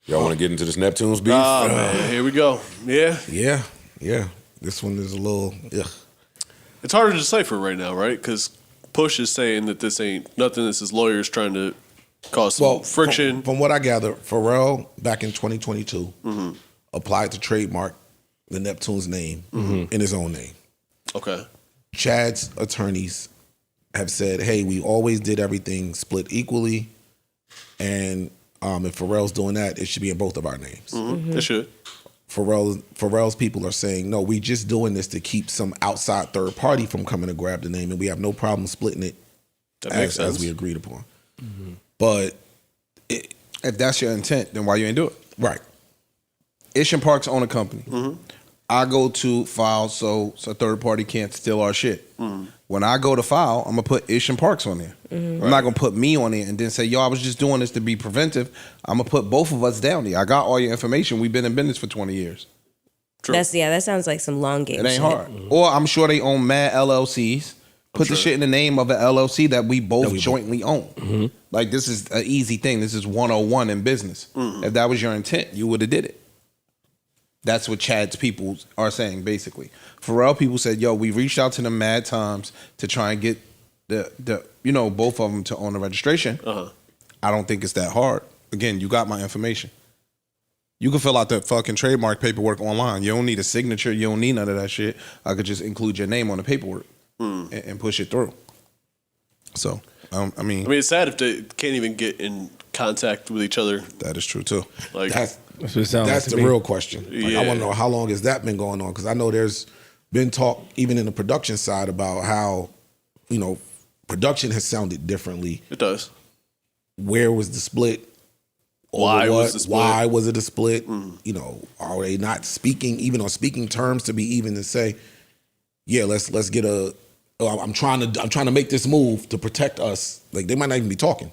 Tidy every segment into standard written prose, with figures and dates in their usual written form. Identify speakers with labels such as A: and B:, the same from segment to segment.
A: Y'all want to get into this Neptunes beef?
B: Oh, man, here we go. Yeah.
C: Yeah. This one is a little,
B: It's harder to decipher right now, right? Because Push is saying that this ain't nothing. This is lawyers trying to cause some friction.
C: From what I gather, Pharrell, back in 2022, applied to trademark the Neptunes name in his own name.
B: Okay.
C: Chad's attorneys have said, hey, we always did everything split equally, and if Pharrell's doing that, it should be in both of our names.
B: It should.
C: Pharrell's people are saying, no, we just doing this to keep some outside third party from coming to grab the name, and we have no problem splitting it as we agreed upon. But
D: if that's your intent, then why you ain't do it?
C: Right.
D: Ish and Parks own a company. I go to file so a third party can't steal our shit. When I go to file, I'm gonna put Ish and Parks on there. I'm not gonna put me on there and then say, yo, I was just doing this to be preventive. I'm gonna put both of us down there. I got all your information. We've been in business for 20 years.
E: True. That sounds like some long game.
D: It ain't
E: shit.
D: hard. Or I'm sure they own mad LLCs. Put the shit in the name of an LLC that we both jointly own. Like, this is an easy thing. This is 101 in business. If that was your intent, you would have did it. That's what Chad's people are saying, basically. Pharrell people said, yo, we reached out to them mad times to try and get the both of them to own the registration. I don't think it's that hard. Again, you got my information. You can fill out the fucking trademark paperwork online. You don't need a signature. You don't need none of that shit. I could just include your name on the paperwork and push it through. So, I mean,
B: it's sad if they can't even get in contact with each other.
D: That is true too.
B: Like,
C: that's the real question. Like, I want to know, how long has that been going on? Because I know there's been talk, even in the production side, about how, production has sounded differently.
B: It does.
C: Where was the split?
B: Why was the split?
C: Why was it a split? Are they not speaking, even on speaking terms, to be even to say, yeah, let's get a. I'm trying to make this move to protect us. Like, they might not even be talking.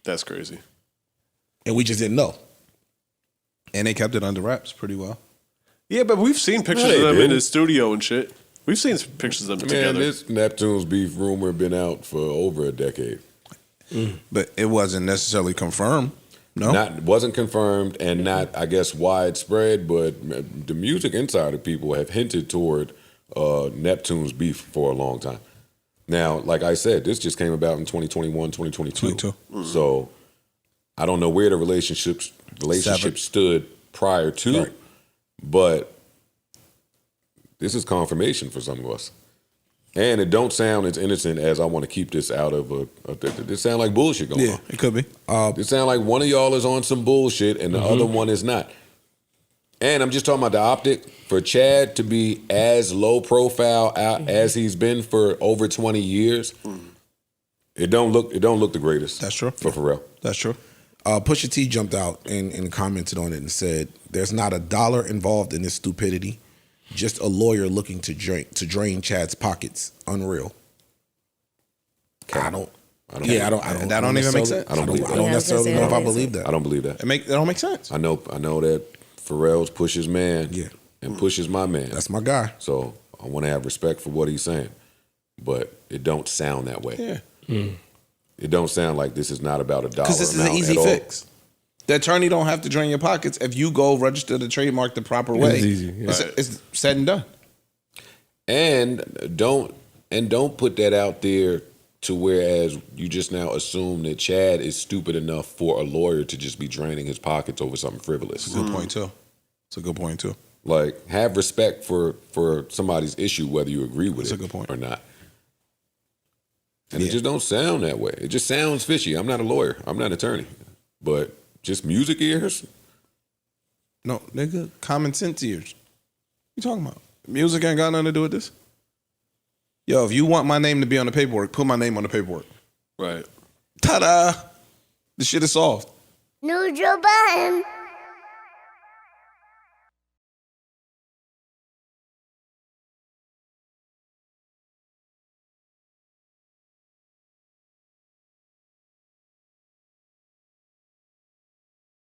B: That's crazy.
C: And we just didn't know.
D: And they kept it under wraps pretty well.
B: Yeah, but we've seen pictures of them in the studio and shit. We've seen some pictures of them together.
A: This Neptunes beef rumor been out for over a decade.
D: But it wasn't necessarily confirmed. No,
A: wasn't confirmed and not, I guess, widespread. But the Music Insider people have hinted toward Neptunes beef for a long time. Now, like I said, this just came about in 2021, 2022. So I don't know where the relationship stood prior to, but this is confirmation for some of us. And it don't sound as innocent as I want to keep this out of this sound like bullshit going on.
D: Yeah, it could be.
A: It sound like one of y'all is on some bullshit and the other one is not. And I'm just talking about the optic. For Chad to be as low profile as he's been for over 20 years, it don't look the greatest.
D: That's true.
A: For Pharrell.
D: That's true.
C: Pusha T jumped out and commented on it and said, "There's not a dollar involved in this stupidity. Just a lawyer looking to drain Chad's pockets. Unreal." I don't
D: That don't even make sense.
A: I don't believe that.
C: I don't necessarily know if I believe that.
A: I don't believe that.
D: It don't make sense.
A: I know that Pharrell's Push's man. Yeah. And Push is my man.
C: That's my guy.
A: So I want to have respect for what he's saying. But it don't sound that way.
D: Yeah.
A: It don't sound like this is not about a dollar.
D: Because this is an easy fix. The attorney don't have to drain your pockets if you go register the trademark the proper way.
A: It's easy. Yeah.
D: It's said and done.
A: And don't put that out there to whereas you just now assume that Chad is stupid enough for a lawyer to just be draining his pockets over something frivolous.
D: It's a good point too. It's a good point too.
A: Like, have respect for somebody's issue, whether you agree with it or not. And it just don't sound that way. It just sounds fishy. I'm not a lawyer. I'm not an attorney. But just music ears?
D: No, nigga, common sense ears. What you talking about? Music ain't got nothing to do with this. Yo, if you want my name to be on the paperwork, put my name on the paperwork.
B: Right.
D: Ta-da! The shit is solved.
F: New Joe Budden.